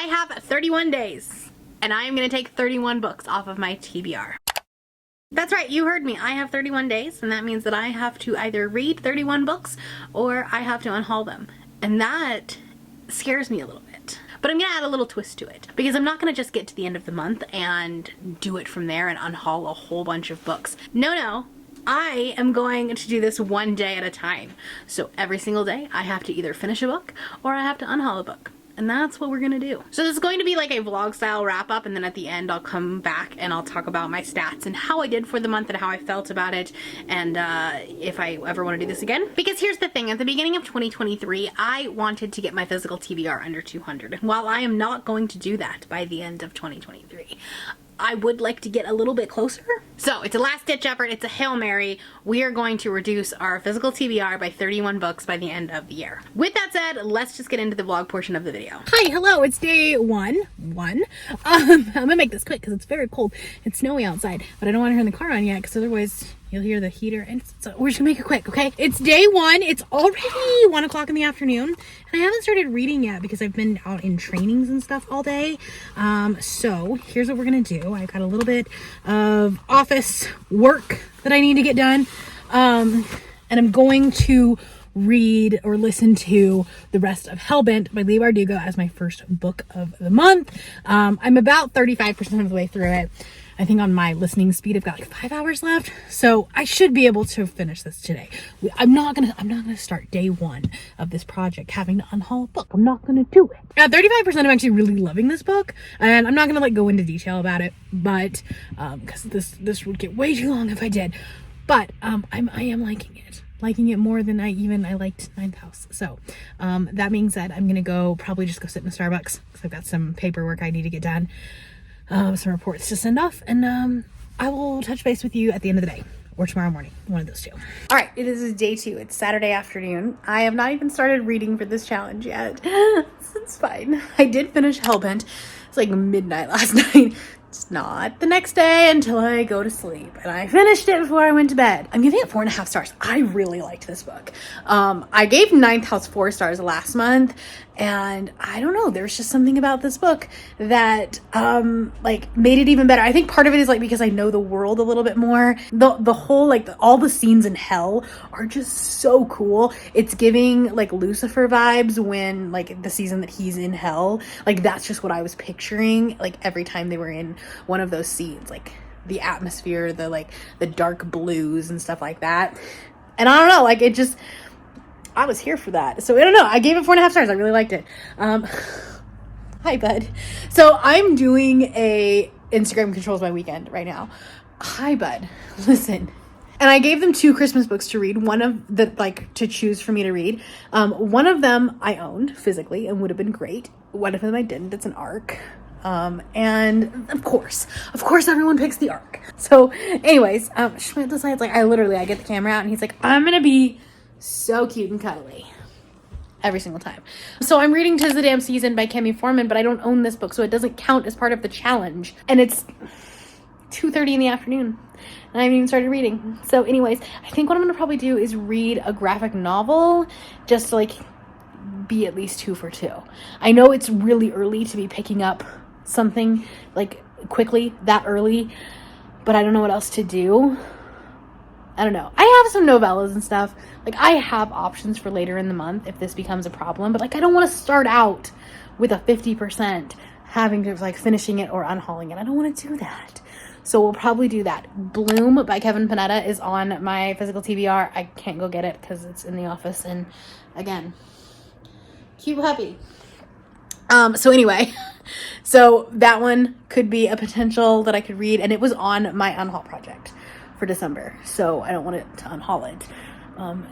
have 31 days and I am going to take 31 books off of my TBR. That's right, you heard me. I have 31 days, and that means that I have to either read 31 books or I have to unhaul them. And that scares me a little bit. But I'm gonna add a little twist to it, because I'm not gonna just get to the end of the month and do it from there and unhaul a whole bunch of books. No, I am going to do this one day at a time. So every single day I have to either finish a book or I have to unhaul a book. And that's what we're gonna do. So this is going to be like a vlog style wrap up, and then at the end I'll come back and I'll talk about my stats and how I did for the month and how I felt about it, and if I ever want to do this again. Because here's the thing, at the beginning of 2023 I wanted to get my physical TBR under 200. And while I am not going to do that by the end of 2023, I would like to get a little bit closer. So it's a last ditch effort, it's a Hail Mary. We are going to reduce our physical TBR by 31 books by the end of the year. With that said, let's just get into the vlog portion of the video. Hi, hello, it's day one. I'm gonna make this quick because it's very cold. It's snowy outside, but I don't want to turn the car on yet because otherwise you'll hear the heater, and so we're just gonna make it quick, okay? It's day one, it's already 1 o'clock in the afternoon, and I haven't started reading yet because I've been out in trainings and stuff all day. So here's what we're gonna do. I've got a little bit of office work that I need to get done, and I'm going to read or listen to the rest of Hellbent by Lee Bardugo as my first book of the month. I'm about 35% of the way through it. I think on my listening speed I've got like 5 hours left, so I should be able to finish this today. I'm not gonna start day one of this project having to unhaul a book. I'm not gonna do it. At 35%, I'm actually really loving this book, and I'm not gonna like go into detail about it, but because this would get way too long if I did. But I am liking it more than I liked Ninth House. So that being said, I'm gonna probably just go sit in a Starbucks because I've got some paperwork I need to get done, some reports to send off, and I will touch base with you at the end of the day or tomorrow morning, one of those two. All right, it is day 2. It's Saturday afternoon. I have not even started reading for this challenge yet. It's fine. I did finish Hellbent. It's like midnight last night. It's not the next day until I go to sleep, and I finished it before I went to bed. I'm giving it 4.5 stars. I really liked this book. I gave Ninth House 4 stars last month, and I don't know, there's just something about this book that like made it even better. I think part of it is like because I know the world a little bit more. The whole all the scenes in hell are just so cool. It's giving like Lucifer vibes when like the season that he's in hell. Like that's just what I was picturing like every time they were in one of those scenes, like the atmosphere, the dark blues and stuff like that. And I don't know, like it just, I was here for that. So I don't know, I gave it 4.5 stars. I really liked it. Hi bud. So I'm doing a Instagram controls my weekend right now. Hi bud, listen. And I gave them 2 Christmas books to read, one of the to choose for me to read. One of them I owned physically and would have been great. One of them I didn't. It's an ARC. And of course everyone picks the ARC. So anyways, Schmidt decides I get the camera out and he's like, I'm gonna be so cute and cuddly every single time. So I'm reading 'Tis the Damn Season by Kemi Foreman, but I don't own this book, so it doesn't count as part of the challenge. And it's 2:30 in the afternoon and I haven't even started reading. So anyways, I think what I'm gonna probably do is read a graphic novel just to be at least 2 for 2. I know it's really early to be picking up something quickly that early, but I don't know what else to do. I don't know. I have some novellas and stuff. I have options for later in the month if this becomes a problem, but I don't want to start out with a 50% having to finishing it or unhauling it. I don't want to do that. So we'll probably do that. Bloom by Kevin Panetta is on my physical TBR. I can't go get it because it's in the office, and again, cute puppy. So anyway, so that one could be a potential that I could read, and it was on my unhaul project for December, so I don't want it to unhaul it.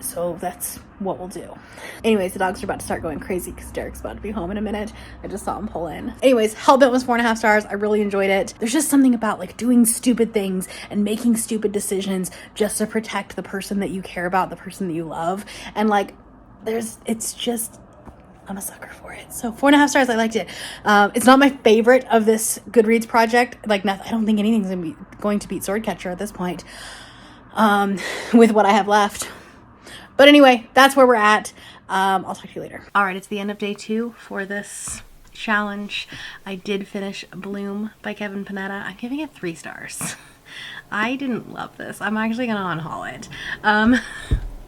So that's what we'll do. Anyways, the dogs are about to start going crazy because Derek's about to be home in a minute. I just saw him pull in. Anyways, Hellbent was 4.5 stars. I really enjoyed it. There's just something about doing stupid things and making stupid decisions just to protect the person that you care about, the person that you love, and it's just, I'm a sucker for it. So 4.5 stars. I liked it. It's not my favorite of this Goodreads project. I don't think anything's going to beat Swordcatcher at this point, with what I have left. But anyway, that's where we're at. I'll talk to you later. All right, it's the end of day 2 for this challenge. I did finish Bloom by Kevin Panetta. I'm giving it 3 stars. I didn't love this. I'm actually gonna unhaul it.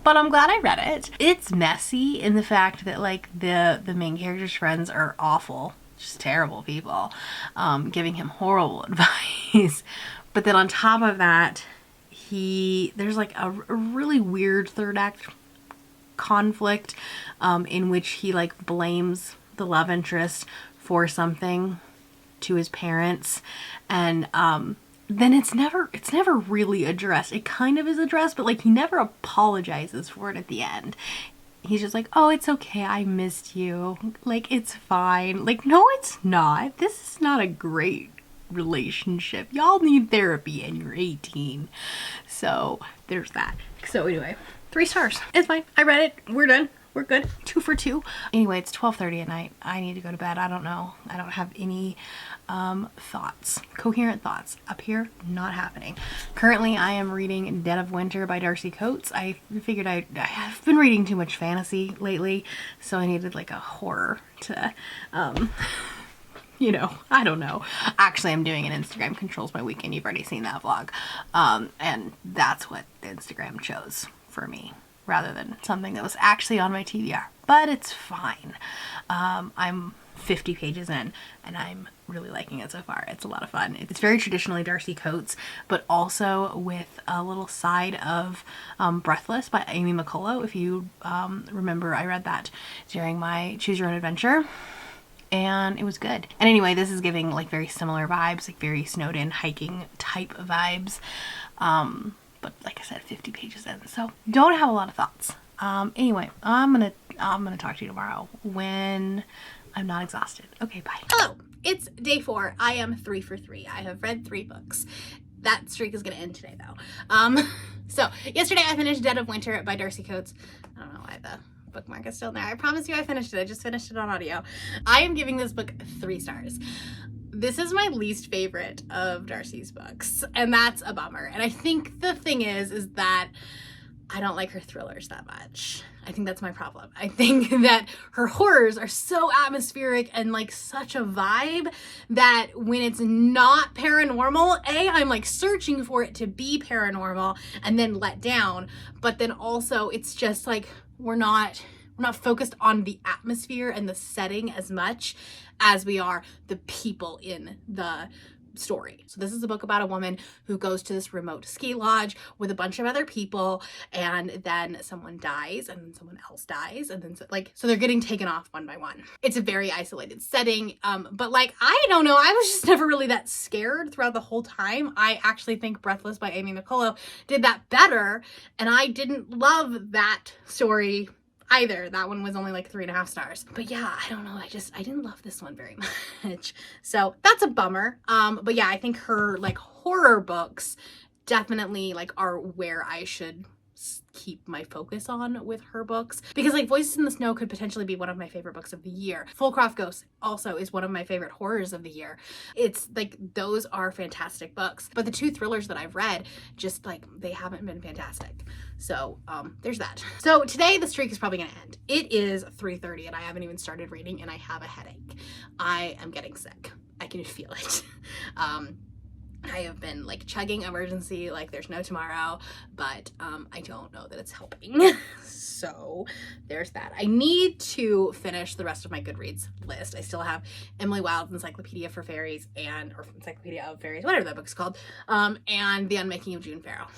But I'm glad I read it. It's messy in the fact that like the main character's friends are awful, just terrible people, giving him horrible advice. But then on top of that, there's like a really weird third act conflict in which he like blames the love interest for something to his parents, and then it's never really addressed. It kind of is addressed, but like he never apologizes for it at the end. He's just like, oh, it's okay, I missed you, like it's fine. Like, no, it's not. This is not a great relationship. Y'all need therapy and you're 18. So there's that. So anyway, 3 stars. It's fine. I read it. We're done. We're good. 2 for 2. Anyway, it's 12:30 at night. I need to go to bed. I don't know. I don't have any coherent thoughts up here. Not happening. Currently, I am reading Dead of Winter by Darcy Coates. I figured I have been reading too much fantasy lately, so I needed like a horror to, you know, I don't know. Actually, I'm doing an Instagram controls my weekend. You've already seen that vlog. And that's what the Instagram chose for me, rather than something that was actually on my TBR. But it's fine. I'm 50 pages in and I'm really liking it so far. It's a lot of fun. It's very traditionally Darcy Coates, but also with a little side of Breathless by Amy McCullough. If you remember, I read that during my Choose Your Own Adventure, and it was good. And anyway, this is giving like very similar vibes, like very snowed in hiking type vibes. But like I said, 50 pages in, so don't have a lot of thoughts. Anyway, I'm gonna talk to you tomorrow when I'm not exhausted. Okay, bye. Hello, it's day 4. I am 3 for 3. I have read 3 books. That streak is gonna end today though. So yesterday I finished Dead of Winter by Darcy Coates. I don't know why the bookmark is still there. I promise you I finished it. I just finished it on audio. I am giving this book 3 stars. This is my least favorite of Darcy's books, and that's a bummer. And I think the thing is that I don't like her thrillers that much. I think that's my problem. I think that her horrors are so atmospheric and like such a vibe that when it's not paranormal, I'm like searching for it to be paranormal and then let down. But then also it's just like we're not focused on the atmosphere and the setting as much as we are the people in the story. So this is a book about a woman who goes to this remote ski lodge with a bunch of other people, and then someone dies and then someone else dies, and then so they're getting taken off one by one. It's a very isolated setting, but like I don't know, I was just never really that scared throughout the whole time. I actually think Breathless by Amy McCullough did that better, and I didn't love that story either. That one was only like 3.5 stars. But yeah, I don't know. I didn't love this one very much. So that's a bummer. But yeah, I think her like horror books definitely like are where I should keep my focus on with her books, because like Voices in the Snow could potentially be one of my favorite books of the year. Fullcroft Ghosts also is one of my favorite horrors of the year. It's like those are fantastic books, but the 2 thrillers that I've read just like they haven't been fantastic. So there's that. So today the streak is probably gonna end. It is 3:30 and I haven't even started reading and I have a headache. I am getting sick. I can feel it. I have been like chugging Emergency like there's no tomorrow, but I don't know that it's helping. So there's that. I need to finish the rest of my Goodreads list. I still have Emily Wilde's Encyclopedia for Fairies or Encyclopedia of Fairies, whatever that book's called, and The Unmaking of June Farrow.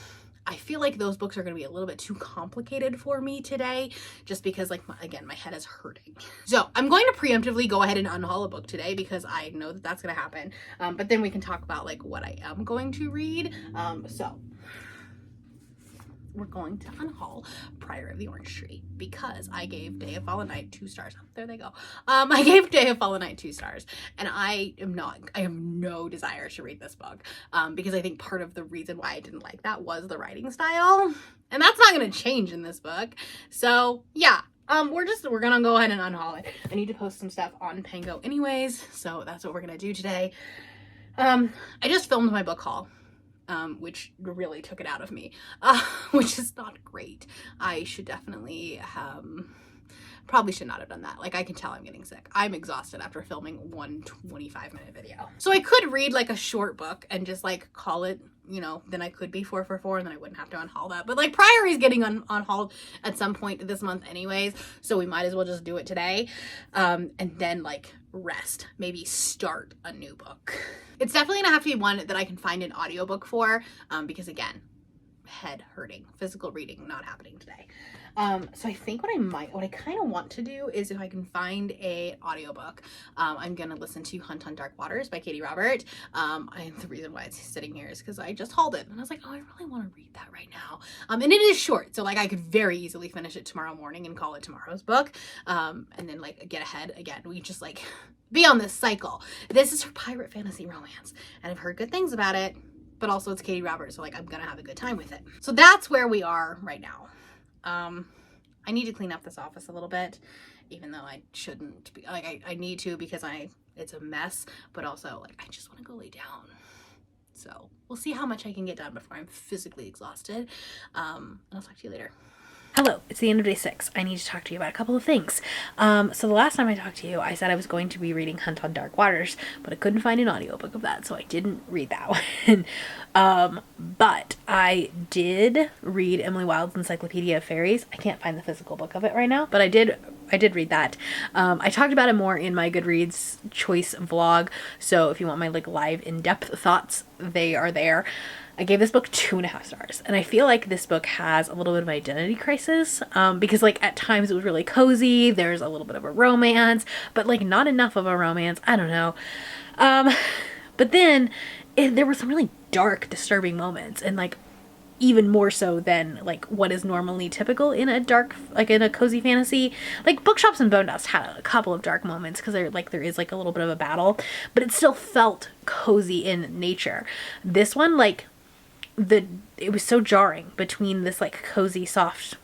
I feel like those books are going to be a little bit too complicated for me today, just because like, again, my head is hurting. So I'm going to preemptively go ahead and unhaul a book today because I know that that's going to happen. But then we can talk about like what I am going to read. So we're going to unhaul Prior of the Orange Tree because I gave Day of Fallen Night 2 stars. There they go. I gave Day of Fallen Night 2 stars, and I have no desire to read this book because I think part of the reason why I didn't like that was the writing style, and that's not going to change in this book. So yeah, we're gonna go ahead and unhaul it. I need to post some stuff on Pango anyways, so that's what we're gonna do today. I just filmed my book haul, which really took it out of me, which is not great. I should definitely Probably should not have done that. Like, I can tell I'm getting sick. I'm exhausted after filming one 25-minute video. So I could read like a short book and just like call it, you know, then I could be 4 for 4 and then I wouldn't have to unhaul that. But like Priory is getting unhauled at some point this month anyways, so we might as well just do it today. And then like rest, maybe start a new book. It's definitely gonna have to be one that I can find an audiobook for, because again, head hurting, physical reading not happening today. So I think what I kind of want to do is if I can find a audiobook, I'm gonna listen to Hunt on Dark Waters by Katie Robert. The reason why it's sitting here is because I just hauled it and I was like, oh, I really want to read that right now. And it is short, so like I could very easily finish it tomorrow morning and call it tomorrow's book, and then like get ahead again. We just like be on this cycle. This is her pirate fantasy romance, and I've heard good things about it, but also it's Katie Roberts, so like I'm gonna have a good time with it. So that's where we are right now. I need to clean up this office a little bit, even though I shouldn't be. Like I need to, because it's a mess, but also like I just want to go lay down. So we'll see how much I can get done before I'm physically exhausted. And I'll talk to you later. Hello, it's the end of day 6. I need to talk to you about a couple of things. So the last time I talked to you, I said I was going to be reading Hunt on Dark Waters, but I couldn't find an audiobook of that, so I didn't read that one. But I did read Emily Wilde's Encyclopedia of Fairies. I can't find the physical book of it right now, but I did read that. I talked about it more in my Goodreads choice vlog, so if you want my like live in-depth thoughts, they are there. I gave this book 2.5 stars, and I feel like this book has a little bit of identity crisis, because like at times it was really cozy, there's a little bit of a romance, but like not enough of a romance, I don't know. But then there were some really dark, disturbing moments, and like even more so than like what is normally typical in a dark, like in a cozy fantasy. Like Bookshops and Bone Dust had a couple of dark moments because there is like a little bit of a battle, but it still felt cozy in nature. This one, like it was so jarring between this like cozy, soft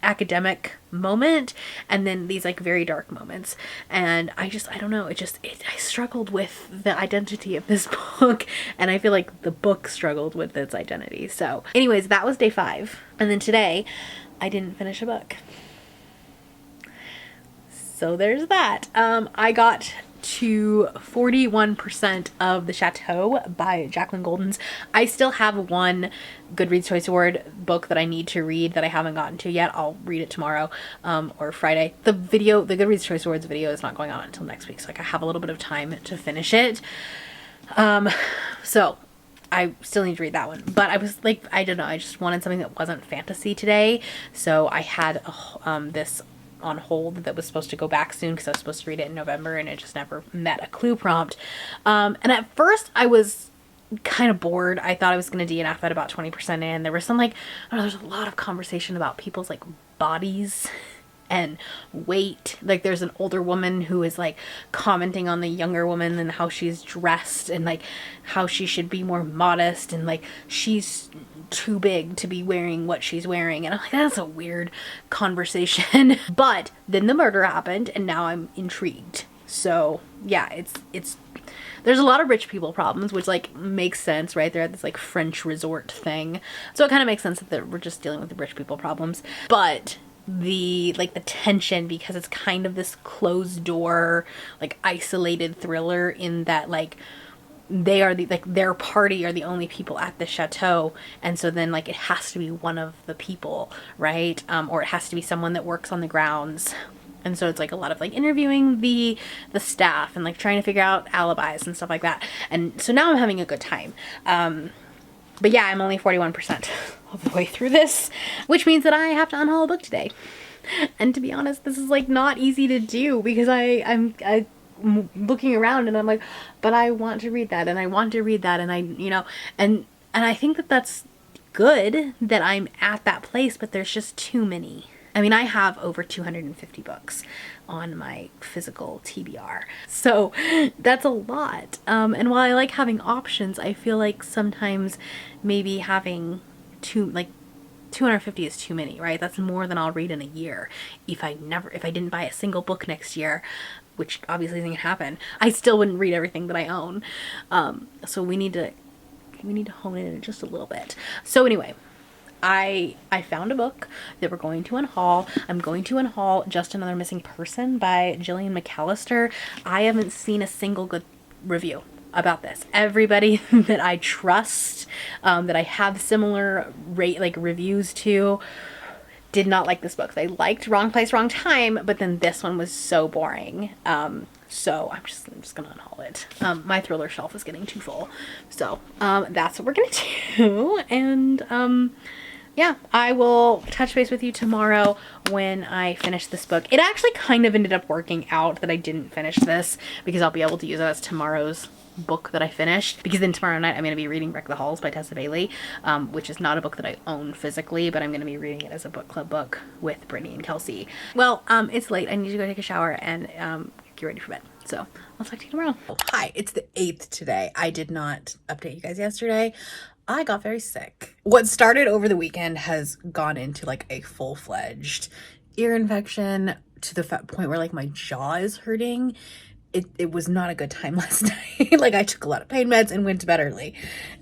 academic moment and then these like very dark moments, and I don't know, I struggled with the identity of this book, and I feel like the book struggled with its identity. So anyways, that was day 5, and then today I didn't finish a book, so there's that. I got to 41% of The Chateau by Jacqueline Goldens. I still have one Goodreads Choice Award book that I need to read that I haven't gotten to yet. I'll read it tomorrow, or Friday. The Goodreads Choice Awards video is not going on until next week, so like I have a little bit of time to finish it. So I still need to read that one, but I was like, I don't know, I just wanted something that wasn't fantasy today, so I had this on hold that was supposed to go back soon because I was supposed to read it in November, and it just never met a clue prompt. And at first I was kind of bored. I thought I was going to DNF at about 20% in. There was some like, I don't know, there's a lot of conversation about people's like bodies and weight. Like there's an older woman who is like commenting on the younger woman and how she's dressed and like how she should be more modest, and like she's too big to be wearing what she's wearing, and I'm like, that's a weird conversation. But then the murder happened and now I'm intrigued. So yeah, it's there's a lot of rich people problems, which like makes sense, right? They're at this like French resort thing, so it kind of makes sense that we're just dealing with the rich people problems. But the tension, because it's kind of this closed door, like isolated thriller in that like they are the, like their party are the only people at the chateau, and so then like it has to be one of the people, right? Or it has to be someone that works on the grounds. And so it's like a lot of like interviewing the staff and like trying to figure out alibis and stuff like that. And so now I'm having a good time. But yeah, I'm only 41% of the way through this, which means that I have to unhaul a book today. And to be honest, this is like not easy to do because I'm looking around and I'm like, but I want to read that and I want to read that, and I, you know, and I think that that's good that I'm at that place, but there's just too many. I mean, I have over 250 books on my physical TBR, so that's a lot. And while I like having options, I feel like sometimes maybe having 250 is too many, right? That's more than I'll read in a year. If I didn't buy a single book next year, which obviously isn't gonna happen, I still wouldn't read everything that I own. So we need to hone in just a little bit. So anyway, I found a book that we're going to unhaul. I'm going to unhaul Just Another Missing Person by Gillian McAllister. I haven't seen a single good review about this. Everybody that I trust, that I have similar reviews to, did not like this book. They liked Wrong Place, Wrong Time, but then this one was so boring. So I'm just gonna unhaul it. My thriller shelf is getting too full. So that's what we're gonna do. And yeah, I will touch base with you tomorrow when I finish this book. It actually kind of ended up working out that I didn't finish this, because I'll be able to use it as tomorrow's book that I finished, because then tomorrow night I'm going to be reading Wreck the Halls by Tessa Bailey, which is not a book that I own physically, but I'm going to be reading it as a book club book with Brittany and Kelsey. Well, it's late. I need to go take a shower and get ready for bed. So I'll talk to you tomorrow. Oh, hi, it's the 8th today. I did not update you guys yesterday. I got very sick. What started over the weekend has gone into like a full-fledged ear infection to the point where like my jaw is hurting. It was not a good time last night. Like, I took a lot of pain meds and went to bed early.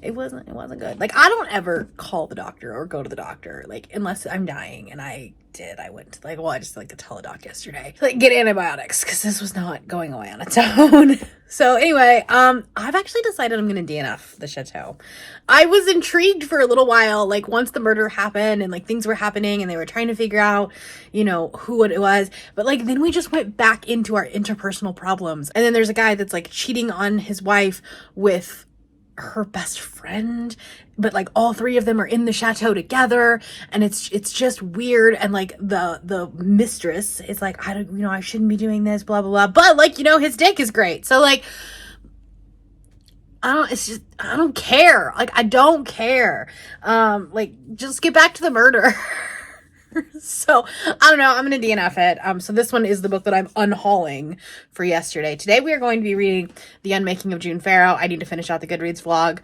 It wasn't good. Like, I don't ever call the doctor or go to the doctor, like, unless I'm dying. And I went to, like, well, I just like to Teladoc yesterday, like, get antibiotics, because this was not going away on its own. So anyway, I've actually decided I'm gonna DNF the chateau. I was intrigued for a little while, like, once the murder happened and like things were happening and they were trying to figure out, you know, who it was. But like, then we just went back into our interpersonal problems. And then there's a guy that's like cheating on his wife with her best friend, but like all three of them are in the chateau together, and it's just weird. And like the mistress is like, I shouldn't be doing this, blah blah blah, but like, his dick is great, so like, I don't care. Like, I don't care. Like, just get back to the murder. So I don't know, I'm gonna DNF it. So this one is the book that I'm unhauling for yesterday. Today we are going to be reading The Unmaking of June Farrow. I need to finish out the Goodreads vlog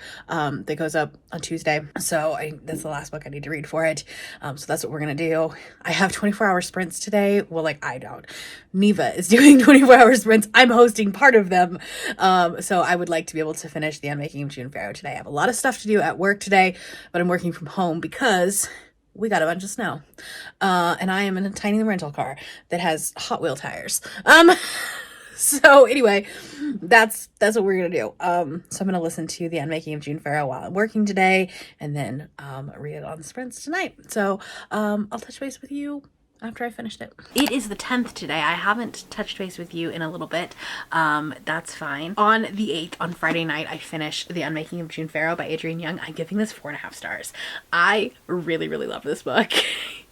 that goes up on Tuesday, so that's the last book I need to read for it. So that's what we're gonna do. I have 24-hour sprints today. Well, like, I don't. Neva is doing 24-hour sprints. I'm hosting part of them. So I would like to be able to finish The Unmaking of June Farrow today. I have a lot of stuff to do at work today, but I'm working from home because we got a bunch of snow. And I am in a tiny rental car that has Hot Wheel tires. So anyway, that's what we're gonna do. So I'm gonna listen to The Unmaking of June Farrow while I'm working today, and then read it on sprints tonight. So I'll touch base with you after I finished it. It is the 10th today. I haven't touched base with you in a little bit. That's fine. On the 8th, on Friday night, I finished The Unmaking of June Farrow by Adrienne Young. I'm giving this 4.5 stars. I really, really love this book.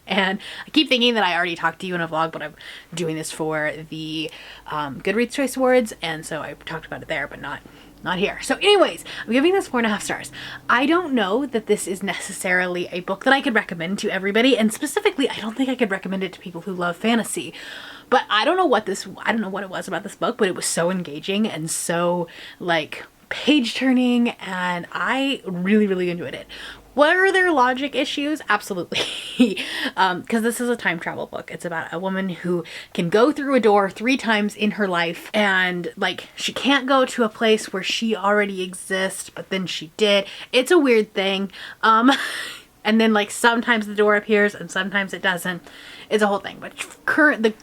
And I keep thinking that I already talked to you in a vlog, but I'm doing this for the Goodreads Choice Awards, and so I talked about it there, but not here. So anyways, I'm giving this 4.5 stars. I don't know that this is necessarily a book that I could recommend to everybody, and specifically, I don't think I could recommend it to people who love fantasy. But I don't know what it was about this book, but it was so engaging and so like page turning, and I really, really enjoyed it. Were there logic issues? Absolutely. Because this is a time travel book. It's about a woman who can go through a door 3 times in her life, and like, she can't go to a place where she already exists, but then she did. It's a weird thing. And then like, sometimes the door appears and sometimes it doesn't. It's a whole thing. But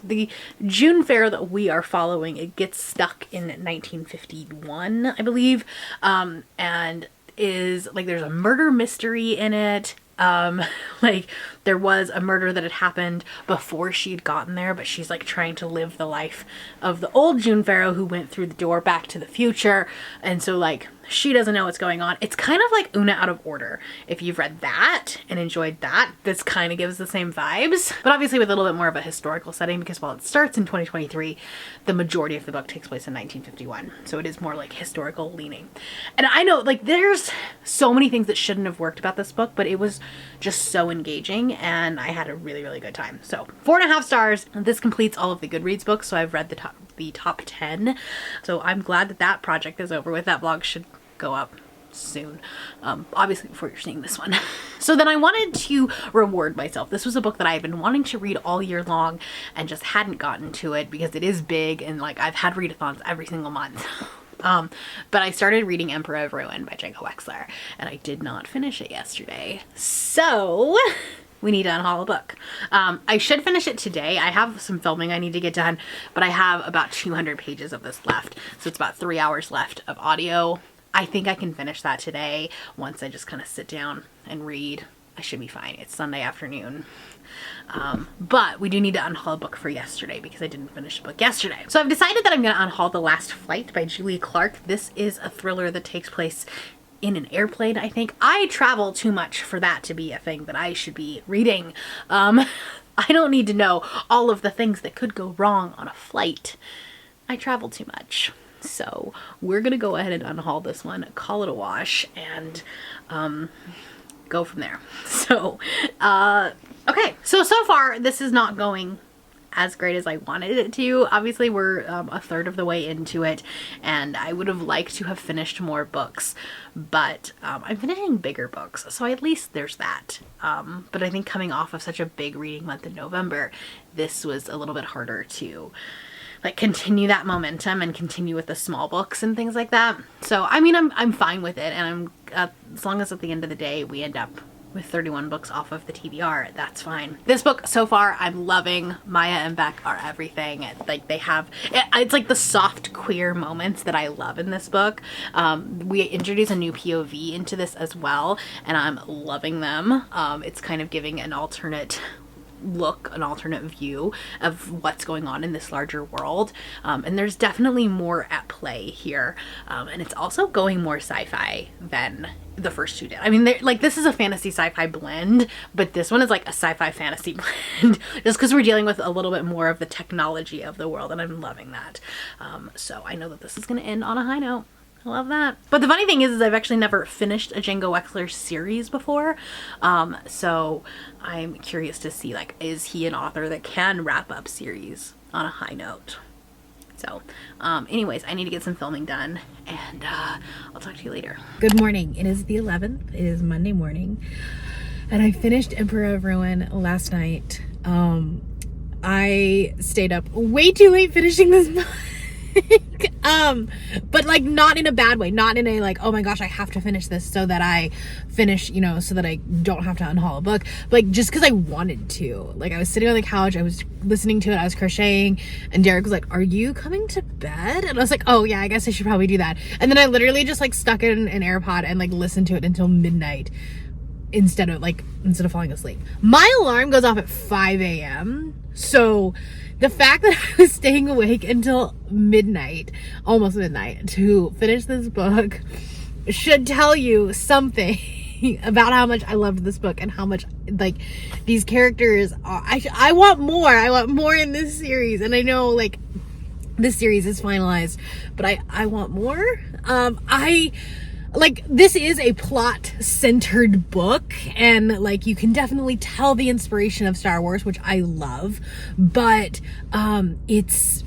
the June Farrow that we are following, it gets stuck in 1951, I believe. And is like, there's a murder mystery in it. Like, there was a murder that had happened before she'd gotten there, but she's like trying to live the life of the old June Farrow who went through the door back to the future. And so like, she doesn't know what's going on. It's kind of like Una Out of Order. If you've read that and enjoyed that, this kind of gives the same vibes, but obviously with a little bit more of a historical setting, because while it starts in 2023, the majority of the book takes place in 1951. So it is more like historical leaning. And I know, like, there's so many things that shouldn't have worked about this book, but it was just so engaging and I had a really, really good time. So 4.5 stars. This completes all of the Goodreads books. So I've read the top 10. So I'm glad that project is over with. That vlog should go up soon, obviously before you're seeing this one. So then I wanted to reward myself. This was a book that I had been wanting to read all year long and just hadn't gotten to it because it is big, and like, I've had readathons every single month. But I started reading Emperor of Ruin by Django Wexler, and I did not finish it yesterday. So we need to unhaul a book. I should finish it today. I have some filming I need to get done, but I have about 200 pages of this left. So it's about 3 hours left of audio. I think I can finish that today once I just kind of sit down and read. I should be fine. It's Sunday afternoon. But we do need to unhaul a book for yesterday because I didn't finish the book yesterday. So I've decided that I'm going to unhaul The Last Flight by Julia Clark. This is a thriller that takes place in an airplane, I think. I travel too much for that to be a thing that I should be reading. I don't need to know all of the things that could go wrong on a flight. I travel too much. So we're going to go ahead and unhaul this one, call it a wash, and go from there. So, okay. So far, this is not going as great as I wanted it to. Obviously, we're a third of the way into it, and I would have liked to have finished more books, but I'm finishing bigger books, so at least there's that. But I think coming off of such a big reading month in November, this was a little bit harder to like continue that momentum and continue with the small books and things like that. So I mean, I'm fine with it, and as long as at the end of the day we end up with 31 books off of the TBR, that's fine. This book so far I'm loving. Maya and Beck are everything. Like they have, it's like the soft queer moments that I love in this book. We introduce a new POV into this as well, and I'm loving them. It's kind of giving an alternate look, an alternate view of what's going on in this larger world, and there's definitely more at play here, and it's also going more sci-fi than the first two did. I mean, like, this is a fantasy sci-fi blend, but this one is like a sci-fi fantasy blend just because we're dealing with a little bit more of the technology of the world, and I'm loving that. So I know that this is going to end on a high note. I love that. But the funny thing is I've actually never finished a Django Wexler series before. So I'm curious to see, like, is he an author that can wrap up series on a high note? So, anyways, I need to get some filming done, and I'll talk to you later. Good morning. It is the 11th. It is Monday morning, and I finished Emperor of Ruin last night. I stayed up way too late finishing this book. But like not in a bad way, not in a like, oh my gosh, I have to finish this so that I finish, you know, so that I don't have to unhaul a book, but like just because I wanted to. Like I was sitting on the couch, I was listening to it, I was crocheting, and Derek was like, are you coming to bed? And I was like, oh yeah, I guess I should probably do that. And then I literally just like stuck in an AirPod and like listened to it until midnight instead of falling asleep. My alarm goes off at 5 a.m. So the fact that I was staying awake until midnight, almost midnight, to finish this book should tell you something about how much I loved this book and how much, like, these characters are. I want more. I want more in this series. And I know, like, this series is finalized, but I want more. Like, this is a plot-centered book, and, like, you can definitely tell the inspiration of Star Wars, which I love, but, it's,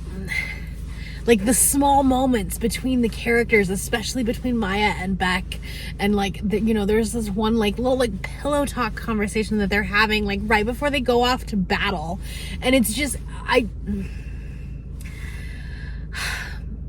like, the small moments between the characters, especially between Maya and Beck, and, like, you know, there's this one, like, little, like, pillow talk conversation that they're having, like, right before they go off to battle, and it's just,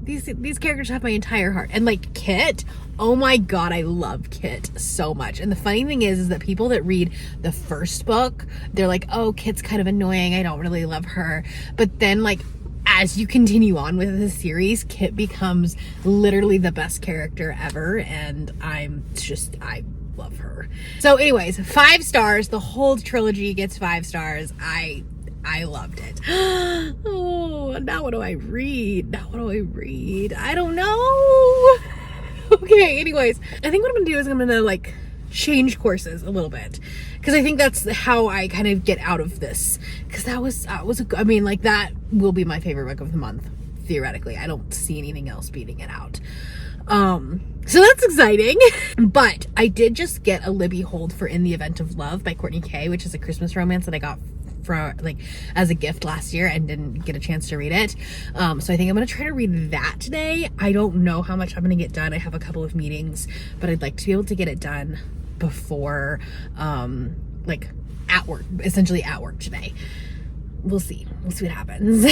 these characters have my entire heart. And like Kit, oh my god, I love Kit so much. And the funny thing is that people that read the first book, they're like, oh, Kit's kind of annoying, I don't really love her. But then, like, as you continue on with the series, Kit becomes literally the best character ever, and I love her. So anyways, 5 stars. The whole trilogy gets 5 stars. I loved it. Oh, now what do I read? I don't know. Okay, anyways, I think what I'm gonna do is I'm gonna like change courses a little bit, because I think that's how I kind of get out of this, because that was I mean, like, that will be my favorite book of the month theoretically. I don't see anything else beating it out. So that's exciting. But I did just get a Libby hold for In the Event of Love by Courtney Kay, which is a Christmas romance that I got for, like, as a gift last year and didn't get a chance to read it. So I think I'm gonna try to read that today. I don't know how much I'm gonna get done. I have a couple of meetings, but I'd like to be able to get it done before like essentially at work today. We'll see what happens.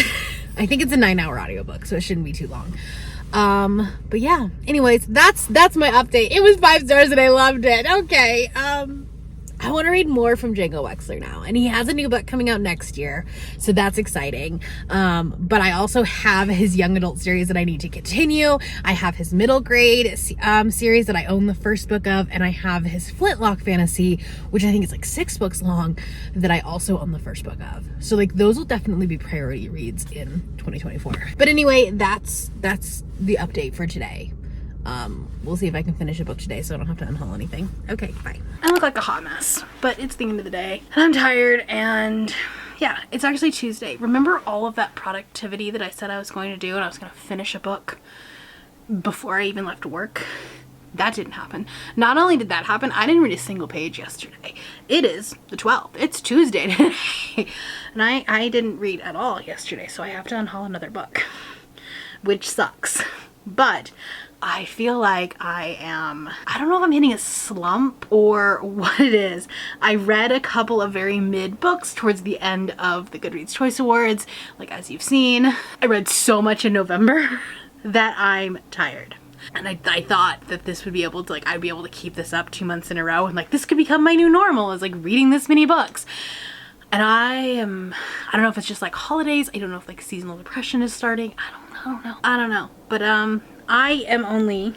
I think it's a 9-hour audiobook, so it shouldn't be too long. But yeah, anyways, that's my update. It was 5 stars and I loved it. Okay. I want to read more from Django Wexler now, and he has a new book coming out next year, so that's exciting. But I also have his young adult series that I need to continue. I have his middle grade series that I own the first book of, and I have his Flintlock fantasy, which I think is like 6 books long, that I also own the first book of. So like those will definitely be priority reads in 2024. But anyway, that's the update for today. We'll see if I can finish a book today so I don't have to unhaul anything. Okay, bye. I look like a hot mess, but it's the end of the day and I'm tired, and yeah, it's actually Tuesday. Remember all of that productivity that I said I was going to do, and I was going to finish a book before I even left work? That didn't happen. Not only did that happen, I didn't read a single page yesterday. It is the 12th. It's Tuesday today. And I didn't read at all yesterday, so I have to unhaul another book, which sucks. But I feel like I don't know if I'm hitting a slump or what it is. I read a couple of very mid books towards the end of the Goodreads Choice Awards. Like, as you've seen, I read so much in November that I'm tired. And I thought that this would be able to, like, I'd be able to keep this up 2 months in a row, and like this could become my new normal, is like reading this many books. And I don't know if it's just like holidays. I don't know if like seasonal depression is starting. I don't know. But I am only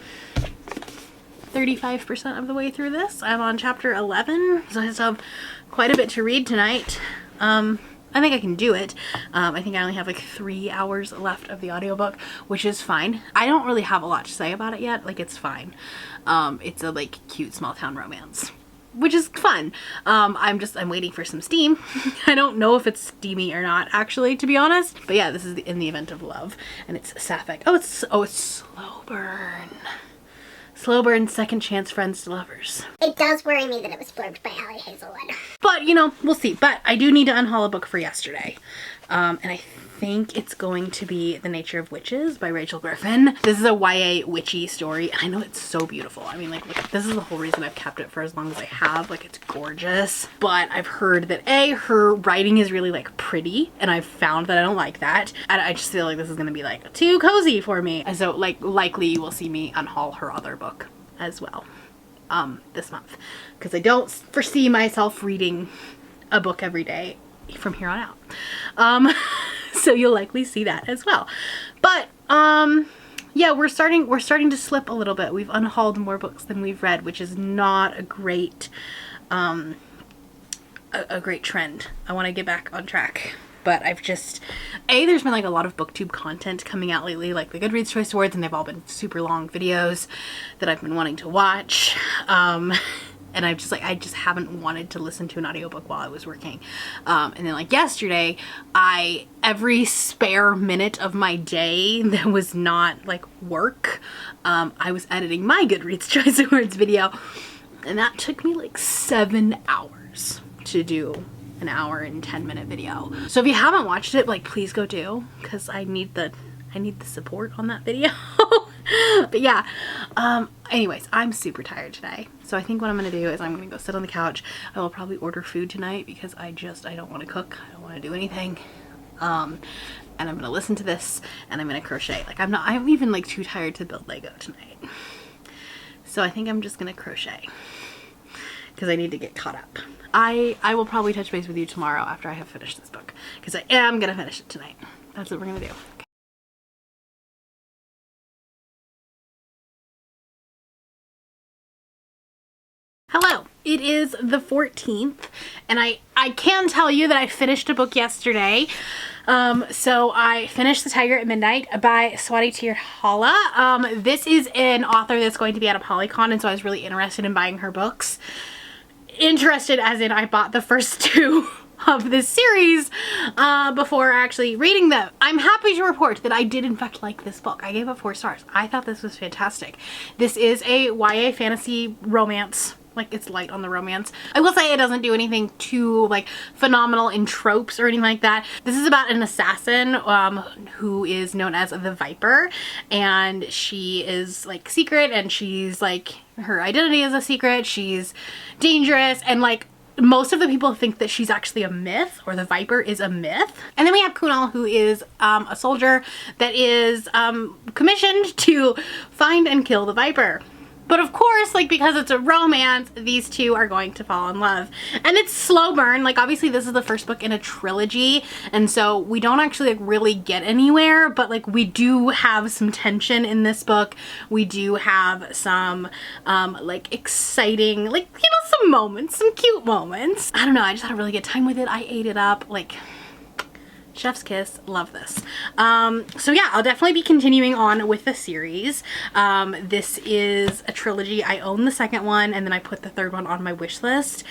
35% of the way through this. I'm on chapter 11, so I still have quite a bit to read tonight. I think I can do it. I think I only have like 3 hours left of the audiobook, which is fine. I don't really have a lot to say about it yet. Like, it's fine. It's a like cute small town romance, which is fun. I'm waiting for some steam. I don't know if it's steamy or not, actually, to be honest. But yeah, this is In the Event of Love, and it's sapphic. Oh, it's slow burn. Slow burn, second chance friends to lovers. It does worry me that it was blurbed by Allie Hazelwood. But, you know, we'll see. But I do need to unhaul a book for yesterday. And I think it's going to be The Nature of Witches by Rachel Griffin. This is a YA witchy story. I know it's so beautiful. I mean, like, look, this is the whole reason I've kept it for as long as I have. Like, it's gorgeous. But I've heard that her writing is really like pretty, and I've found that I don't like that. And I just feel like this is gonna be like too cozy for me. And so like likely you will see me unhaul her other book as well this month, because I don't foresee myself reading a book every day from here on out. So you'll likely see that as well. But yeah, we're starting to slip a little bit. We've unhauled more books than we've read, which is not a great a great trend. I want to get back on track. But I've just, there's been like a lot of booktube content coming out lately, like the Goodreads Choice Awards, and they've all been super long videos that I've been wanting to watch. And I just haven't wanted to listen to an audiobook while I was working. And then like yesterday, every spare minute of my day that was not like work, I was editing my Goodreads Choice Awards video. And that took me like 7 hours to do an hour and 10-minute video. So if you haven't watched it, like, please go do, because I need the support on that video. But yeah, anyways, I'm super tired today. So I think what I'm gonna do is I'm gonna go sit on the couch. I will probably order food tonight because I don't want to cook. I don't want to do anything. And I'm gonna listen to this and I'm gonna crochet. Like, I'm even like too tired to build Lego tonight. So I think I'm just gonna crochet because I need to get caught up. I will probably touch base with you tomorrow after I have finished this book, because I am gonna finish it tonight. That's what we're gonna do. Okay. Hello, it is the 14th, and I can tell you that I finished a book yesterday. So I finished The Tiger at Midnight by Swati Tirthala. This is an author that's going to be at a Polycon, and so I was really interested in buying her books. Interested as in I bought the first 2 of this series before actually reading them. I'm happy to report that I did in fact like this book. I gave it 4 stars. I thought this was fantastic. This is a YA fantasy romance. Like, it's light on the romance. I will say it doesn't do anything too like phenomenal in tropes or anything like that. This is about an assassin who is known as the Viper, and she is like secret, and she's like, her identity is a secret. She's dangerous, and like most of the people think that she's actually a myth, or the Viper is a myth. And then we have Kunal, who is a soldier that is commissioned to find and kill the Viper. But of course, like, because it's a romance, these two are going to fall in love. And it's slow burn. Like, obviously this is the first book in a trilogy, and so we don't actually like really get anywhere, but like we do have some tension in this book. We do have some like exciting, like, you know, some moments, some cute moments. I don't know, I just had a really good time with it. I ate it up, like, chef's kiss. Love this. So yeah, I'll definitely be continuing on with the series. This is a trilogy. I own the second one, and then I put the third one on my wish list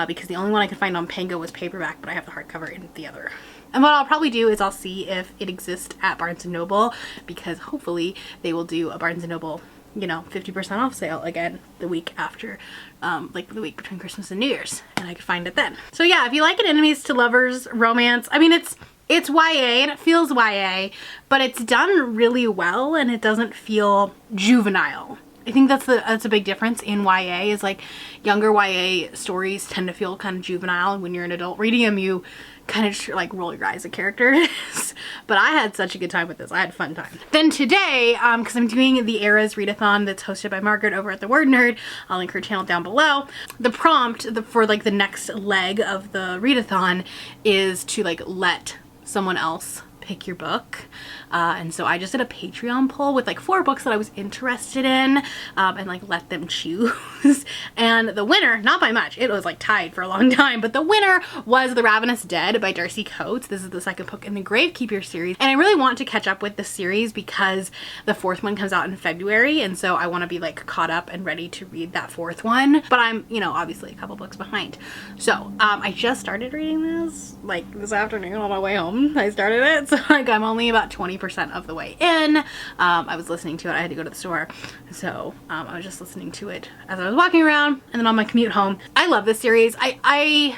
because the only one I could find on Pango was paperback, but I have the hardcover in the other. And what I'll probably do is I'll see if it exists at Barnes & Noble, because hopefully they will do a Barnes & Noble, you know, 50% off sale again the week after, like the week between Christmas and New Year's, and I could find it then. So yeah, if you like an enemies to lovers romance, I mean, it's YA and it feels YA, but it's done really well and it doesn't feel juvenile. I think that's a big difference in YA, is like younger YA stories tend to feel kind of juvenile, and when you're an adult reading them, you kind of like roll your eyes at characters. But I had such a good time with this. I had a fun time. Then today, because I'm doing the Eras readathon that's hosted by Margaret over at The Word Nerd, I'll link her channel down below. The prompt for like the next leg of the readathon is to like let someone else pick your book, and so I just did a Patreon poll with like 4 books that I was interested in, and like let them choose. And the winner, not by much, it was like tied for a long time, but the winner was The Ravenous Dead by Darcy Coates. This is the second book in the Gravekeeper series, and I really want to catch up with this series because the 4th one comes out in February, and so I want to be like caught up and ready to read that 4th one, but I'm, you know, obviously a couple books behind. So I just started reading this like this afternoon on my way home. I started it, so like I'm only about 20% of the way in. I was listening to it. I had to go to the store, so I was just listening to it as I was walking around, and then on my commute home. I love this series. I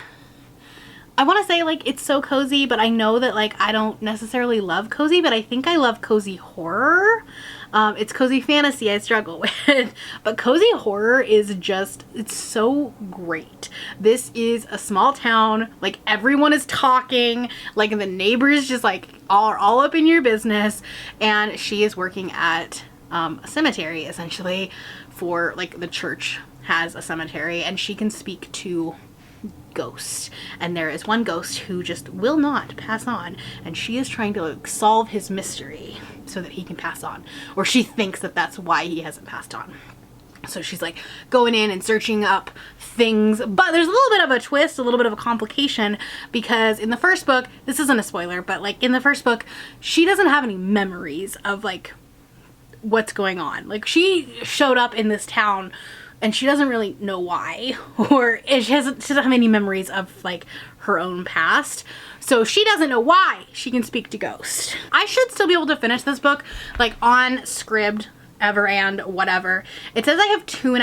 want to say like it's so cozy, but I know that like I don't necessarily love cozy, but I think I love cozy horror. It's cozy fantasy I struggle with, but cozy horror is just, it's so great. This is a small town, like everyone is talking, like the neighbors just like are all up in your business, and she is working at a cemetery essentially, for like the church has a cemetery, and she can speak to ghosts, and there is one ghost who just will not pass on, and she is trying to like solve his mystery so that he can pass on, or she thinks that that's why he hasn't passed on. So she's like going in and searching up things, but there's a little bit of a twist, a little bit of a complication, because in the first book, this isn't a spoiler, but like in the first book, she doesn't have any memories of like what's going on. Like she showed up in this town and she doesn't really know why, or she doesn't have any memories of like her own past. So she doesn't know why she can speak to ghosts. I should still be able to finish this book like on Scribd, Ever and whatever. It says I have 2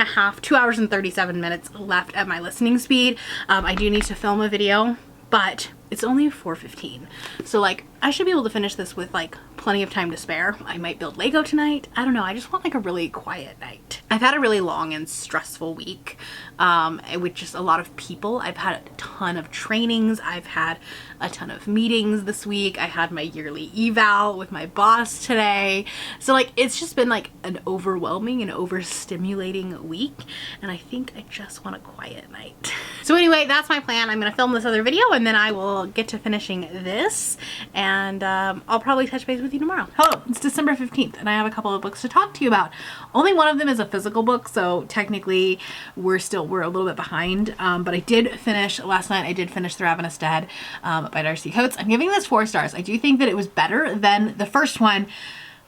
hours and 37 minutes left at my listening speed. I do need to film a video, but it's only 4:15. So like I should be able to finish this with like plenty of time to spare. I might build Lego tonight. I don't know. I just want like a really quiet night. I've had a really long and stressful week with just a lot of people. I've had a ton of trainings. I've had a ton of meetings this week. I had my yearly eval with my boss today. So like it's just been like an overwhelming and overstimulating week, and I think I just want a quiet night. So anyway, that's my plan. I'm gonna film this other video and then I will get to finishing this, and I'll probably touch base with you tomorrow. Hello, it's December 15th and I have a couple of books to talk to you about. Only one of them is a physical book, so technically we're a little bit behind, but I did finish last night. I did finish The Ravenous Dead by Darcy Coates. I'm giving this 4 stars. I do think that it was better than the first one,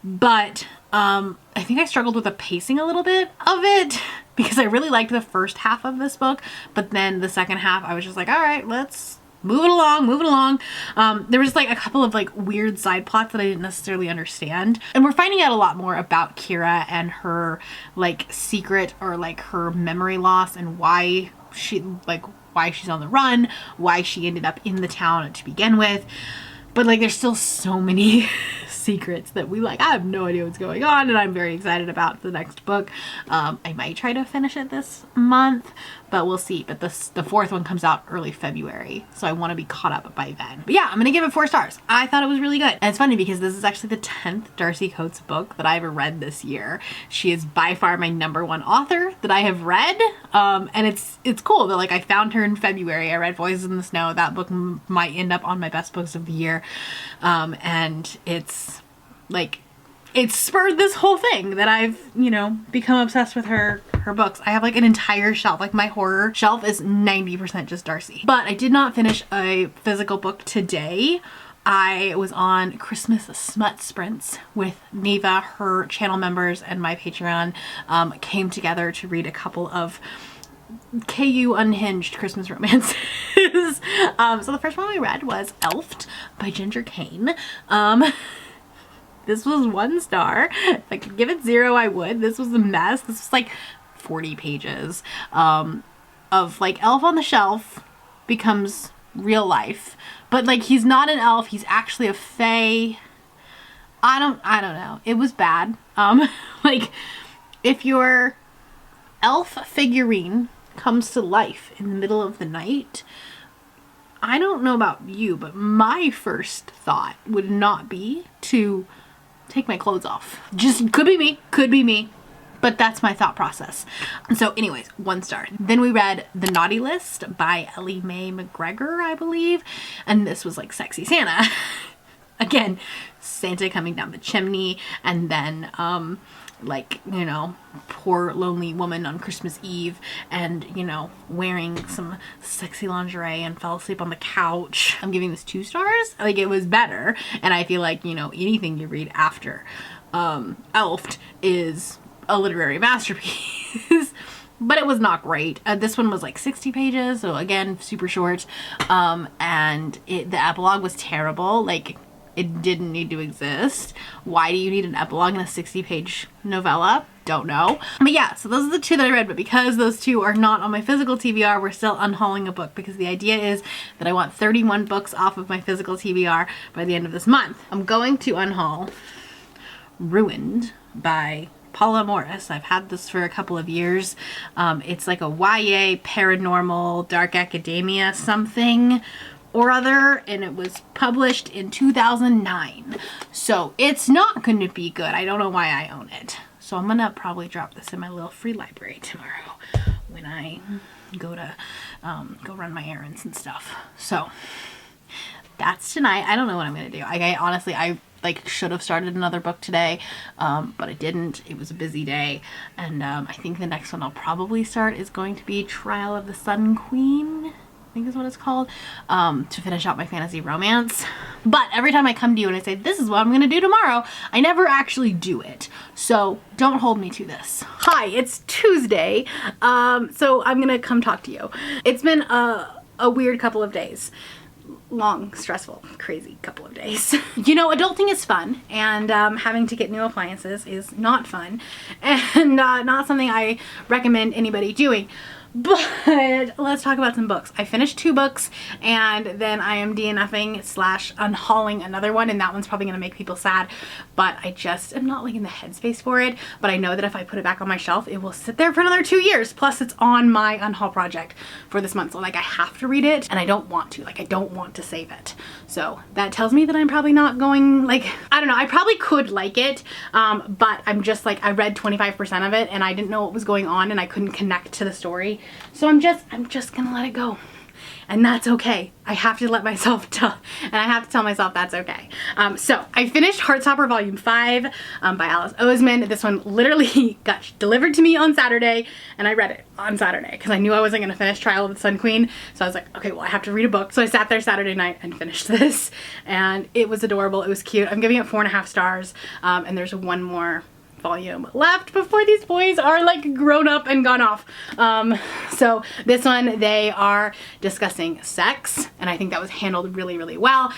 but I think I struggled with the pacing a little bit of it, because I really liked the first half of this book, but then the second half I was just like, all right, let's move it along. There was like a couple of like weird side plots that I didn't necessarily understand, and we're finding out a lot more about Kira and her like secret, or like her memory loss, and why she's on the run, why she ended up in the town to begin with. But like there's still so many secrets that we like. I have no idea what's going on, and I'm very excited about the next book. I might try to finish it this month, but we'll see. But the fourth one comes out early February, so I want to be caught up by then. But yeah, I'm gonna give it 4 stars. I thought it was really good. And it's funny because this is actually the 10th Darcy Coates book that I ever read this year. She is by far my #1 author that I have read, and it's cool that like I found her in February. I read Voices in the Snow. That book might end up on my best books of the year, and it's like it spurred this whole thing that I've, you know, become obsessed with her books. I have like an entire shelf. Like my horror shelf is 90% just Darcy. But I did not finish a physical book today. I was on Christmas smut sprints with Neva. Her channel members and my Patreon came together to read a couple of KU unhinged Christmas romances. So the first one we read was Elfed by Ginger Kane. This was 1 star. If I could give it 0, I would. This was a mess. This was like 40 pages of like elf on the shelf becomes real life. But like he's not an elf, he's actually a fae. I don't know. It was bad. Like if your elf figurine comes to life in the middle of the night, I don't know about you, but my first thought would not be to take my clothes off. Just could be me, but that's my thought process. So anyways, 1 star. Then we read The Naughty List by Ellie Mae McGregor, I believe, and this was like sexy Santa. Again, Santa coming down the chimney, and then like, you know, poor lonely woman on Christmas Eve and, you know, wearing some sexy lingerie and fell asleep on the couch. I'm giving this 2 stars. Like it was better, and I feel like, you know, anything you read after Elfed is a literary masterpiece. But it was not great. This one was like 60 pages, so again, super short. And the epilogue was terrible. Like, it didn't need to exist. Why do you need an epilogue in a 60-page novella? Don't know. But yeah, so those are the 2 that I read, but because those 2 are not on my physical TBR, we're still unhauling a book because the idea is that I want 31 books off of my physical TBR by the end of this month. I'm going to unhaul Ruined by Paula Morris. I've had this for a couple of years. It's like a YA paranormal dark academia something or other, and it was published in 2009. So it's not going to be good. I don't know why I own it. So I'm gonna probably drop this in my little free library tomorrow when I go to go run my errands and stuff. So that's tonight. I don't know what I'm gonna do. I honestly, I like should have started another book today, but I didn't. It was a busy day, and I think the next one I'll probably start is going to be Trial of the Sun Queen, I think is what it's called, to finish out my fantasy romance. But every time I come to you and I say, this is what I'm gonna do tomorrow, I never actually do it. So don't hold me to this. Hi, it's Tuesday, so I'm gonna come talk to you. It's been a weird couple of days. Long, stressful, crazy couple of days. You know, adulting is fun, and having to get new appliances is not fun, and not something I recommend anybody doing. But let's talk about some books. I finished 2 books, and then I am DNFing / unhauling another one, and that one's probably gonna make people sad, but I just am not like in the headspace for it. But I know that if I put it back on my shelf, it will sit there for another 2 years. Plus it's on my unhaul project for this month, so like I have to read it, and I don't want to. Like I don't want to save it. So that tells me that I'm probably not going, like, I don't know, I probably could like it, but I'm just like, I read 25% of it and I didn't know what was going on and I couldn't connect to the story. So I'm just gonna let it go. And that's okay. I have to let myself tell, and I have to tell myself that's okay. So I finished Heartstopper Volume 5 by Alice Oseman. This one literally got delivered to me on Saturday, and I read it on Saturday because I knew I wasn't gonna finish Trial of the Sun Queen. So I was like, okay, well, I have to read a book. So I sat there Saturday night and finished this, and it was adorable. It was cute. I'm giving it 4.5 stars, and there's one more volume left before these boys are like grown up and gone off. So this one, they are discussing sex, and I think that was handled really, really well.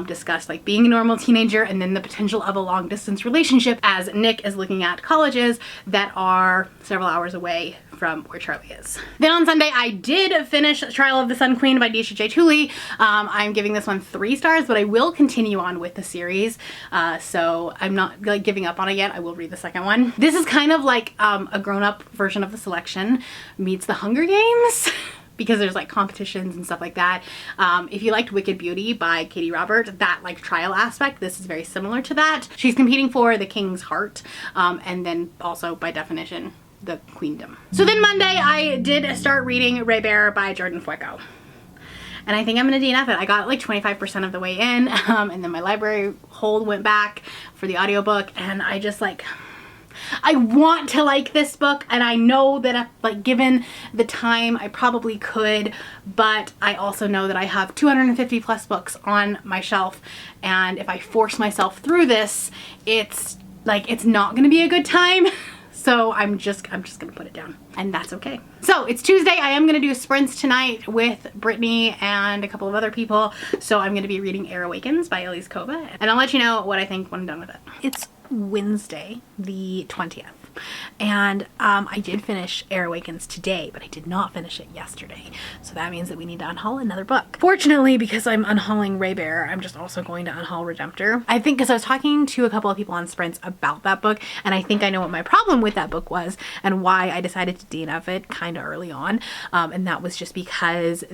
Discussed like being a normal teenager and then the potential of a long distance relationship as Nick is looking at colleges that are several hours away from where Charlie is. Then on Sunday, I did finish Trial of the Sun Queen by Deisha J. Tooley. I'm giving this one 3 stars, but I will continue on with the series. So I'm not like giving up on it yet. I will read the second one. This is kind of like a grown-up version of The Selection meets The Hunger Games. Because there's like competitions and stuff like that. If you liked Wicked Beauty by Katie Roberts, that like trial aspect, this is very similar to that. She's competing for the king's heart, and then also by definition, the queendom. So then Monday, I did start reading Ray Bear by Jordan Fueco. And I think I'm gonna DNF it. I got like 25% of the way in, and then my library hold went back for the audiobook, and I just like, I want to like this book, and I know that like given the time I probably could, but I also know that I have 250 plus books on my shelf, and if I force myself through this, it's like it's not gonna be a good time. So I'm just gonna put it down, and that's okay. So it's Tuesday. I am gonna do sprints tonight with Brittany and a couple of other people. So I'm gonna be reading Air Awakens by Elise Kova, and I'll let you know what I think when I'm done with it. It's Wednesday, the 20th. And I did finish Air Awakens today, but I did not finish it yesterday. So that means that we need to unhaul another book. Fortunately, because I'm unhauling Ray Bear, I'm just also going to unhaul Redemptor. I think because I was talking to a couple of people on Sprints about that book, and I think I know what my problem with that book was and why I decided to DNF it kind of early on. And that was just because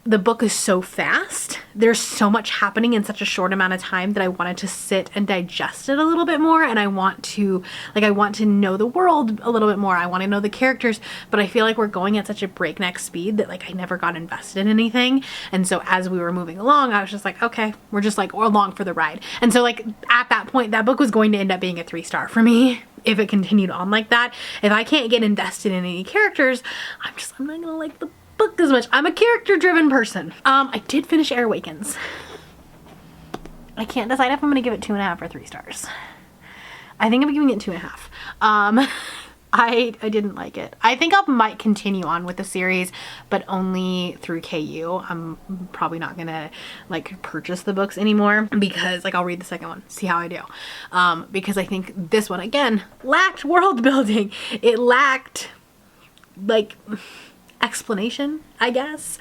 the book is so fast. There's so much happening in such a short amount of time that I wanted to sit and digest it a little bit more, and I want to know the world a little bit more. I want to know the characters, but I feel like we're going at such a breakneck speed that like I never got invested in anything. And so as we were moving along, I was just like, okay, we're just like along for the ride. And so like at that point, that book was going to end up being a 3-star for me if it continued on like that. If I can't get invested in any characters, I'm not gonna like the book as much. I'm a character-driven person. I did finish Air Awakens. I can't decide if I'm gonna give it 2.5 or 3 stars. I think I'm giving it 2.5. I didn't like it. I think I might continue on with the series, but only through KU. I'm probably not gonna like purchase the books anymore because like I'll read the second one, see how I do. Because I think this one again lacked world building. It lacked like explanation, I guess.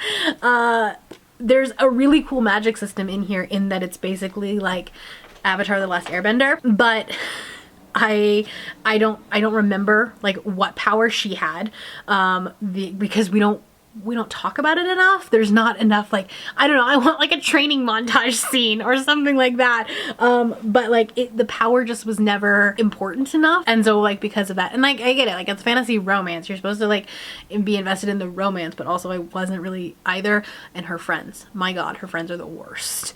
There's a really cool magic system in here in that it's basically like Avatar: The Last Airbender, but I don't remember like what power she had, because we don't talk about it enough. There's not enough, like, I don't know, I want like a training montage scene or something like that. But like the power just was never important enough. And so like because of that, and like I get it, like it's fantasy romance, you're supposed to like be invested in the romance, but also I wasn't really either. And her friends, my god, her friends are the worst.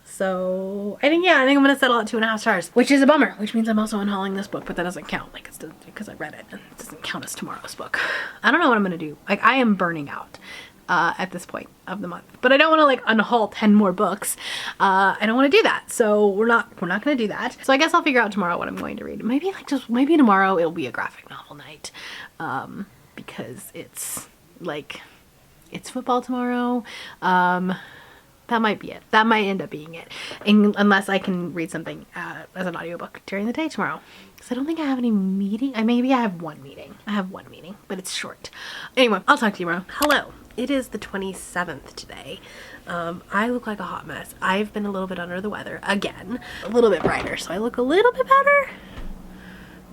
So I think I'm gonna settle at 2.5 stars, which is a bummer, which means I'm also unhauling this book, but that doesn't count, like it's because I read it, and it doesn't count as tomorrow's book. I don't know what I'm gonna do. Like I am burning out at this point of the month, but I don't want to like unhaul 10 more books. I don't want to do that, so we're not gonna do that. So I guess I'll figure out tomorrow what I'm going to read. Maybe tomorrow it'll be a graphic novel night, because it's football tomorrow. That might be it. That might end up being it. Unless I can read something as an audiobook during the day tomorrow. Because I don't think I have any meeting. Maybe I have one meeting. But it's short. Anyway, I'll talk to you tomorrow. Hello. It is the 27th today. I look like a hot mess. I've been a little bit under the weather again. A little bit brighter, so I look a little bit better.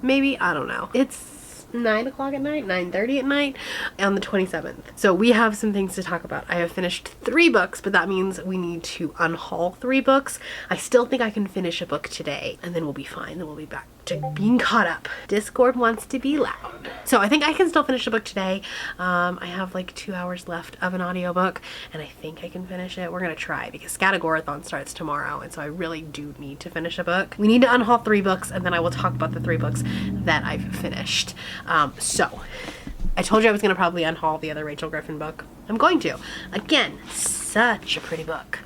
Maybe, I don't know. It's 9 o'clock at night, 9:30 at night on the 27th. So we have some things to talk about. I have finished 3 books, but that means we need to unhaul 3 books. I still think I can finish a book today, and then we'll be fine. Then we'll be back to being caught up. Discord wants to be loud. So I think I can still finish a book today. I have like 2 hours left of an audiobook, and I think I can finish it. We're gonna try because Scatagorathon starts tomorrow, and so I really do need to finish a book. We need to unhaul 3 books, and then I will talk about the 3 books that I've finished. So I told you I was gonna probably unhaul the other Rachel Griffin book. I'm going to. Again, such a pretty book.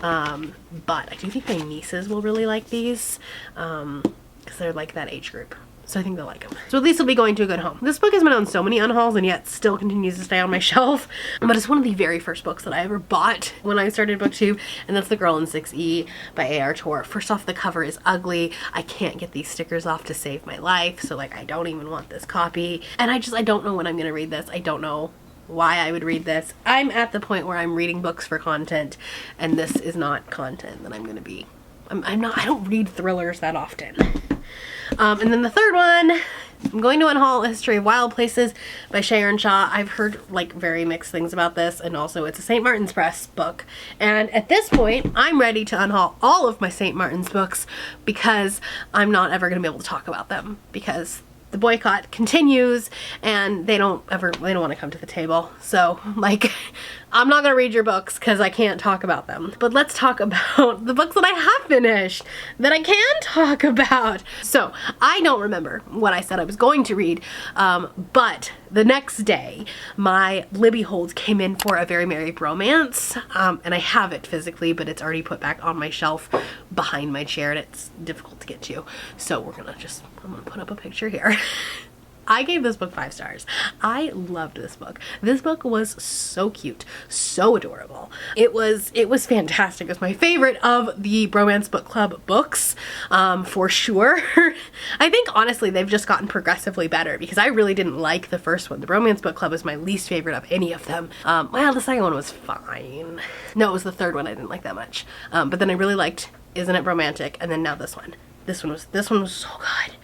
But I do think my nieces will really like these, because they're like that age group. So I think they'll like them. So at least it'll be going to a good home. This book has been on so many unhauls and yet still continues to stay on my shelf. But it's one of the very first books that I ever bought when I started booktube, and that's The Girl in 6E by A.R. Torre. First off, the cover is ugly. I can't get these stickers off to save my life, so like I don't even want this copy. And I don't know when I'm gonna read this. I don't know why I would read this. I'm at the point where I'm reading books for content, and this is not content that I'm gonna be. I don't read thrillers that often. And then the third one, I'm going to Unhaul, A History of Wild Places by Sharon Shaw. I've heard like very mixed things about this, and also it's a St. Martin's Press book. And at this point, I'm ready to unhaul all of my St. Martin's books because I'm not ever going to be able to talk about them because the boycott continues and they don't want to come to the table. So like, I'm not gonna read your books because I can't talk about them. But let's talk about the books that I have finished that I can talk about. So I don't remember what I said I was going to read, but the next day my Libby holds came in for A Very Merry Bromance, and I have it physically, but it's already put back on my shelf behind my chair and it's difficult to get to. So I'm gonna put up a picture here. I gave this book 5 stars. I loved this book. This book was so cute, so adorable. It was fantastic. It was my favorite of the Bromance Book Club books, for sure. I think honestly they've just gotten progressively better because I really didn't like the first one. The Bromance Book Club was my least favorite of any of them. Well, the second one was fine. No, it was the third one I didn't like that much. But then I really liked Isn't It Romantic? And then now this one. This one was so good.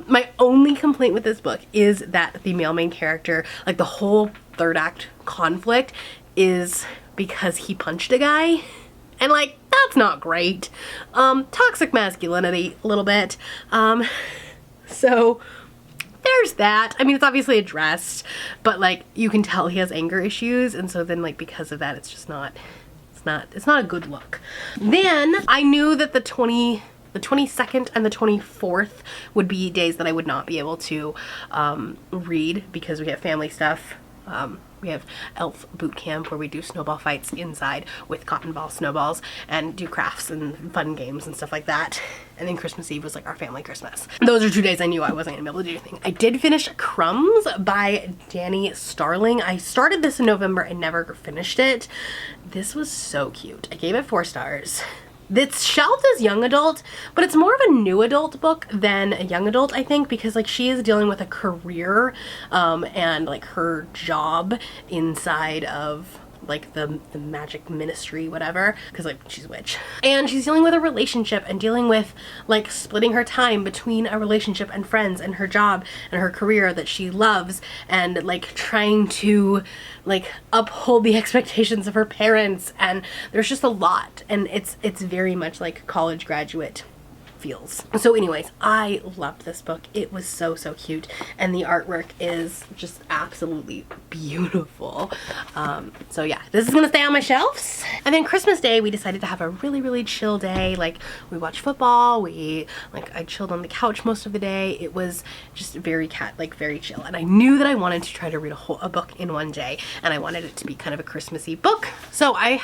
My only complaint with this book is that the male main character, like the whole third act conflict is because he punched a guy. And like, that's not great. Toxic masculinity a little bit. So there's that. I mean, it's obviously addressed, but like you can tell he has anger issues. And so then like, because of that, it's just not, it's not a good look. Then I knew that the 22nd and the 24th would be days that I would not be able to read because we have family stuff. We have elf boot camp where we do snowball fights inside with cotton ball snowballs and do crafts and fun games and stuff like that. And then Christmas Eve was like our family Christmas. Those are 2 days I knew I wasn't gonna be able to do anything. I did finish Crumbs by Danny Starling. I started this in November and never finished it. This was so cute. I gave it 4 stars. It's shelved as young adult, but it's more of a new adult book than a young adult, I think, because like she is dealing with a career and like her job inside of like the magic ministry, whatever, because like she's a witch, and she's dealing with a relationship and dealing with like splitting her time between a relationship and friends and her job and her career that she loves, and like trying to like uphold the expectations of her parents, and there's just a lot, and it's very much like college graduate feels. So anyways, I loved this book. It was so cute, and the artwork is just absolutely beautiful. So yeah, this is gonna stay on my shelves. And then Christmas Day we decided to have a really chill day. Like we watched football, I chilled on the couch most of the day. It was just very very chill, and I knew that I wanted to try to read a book in one day, and I wanted it to be kind of a Christmassy book. So I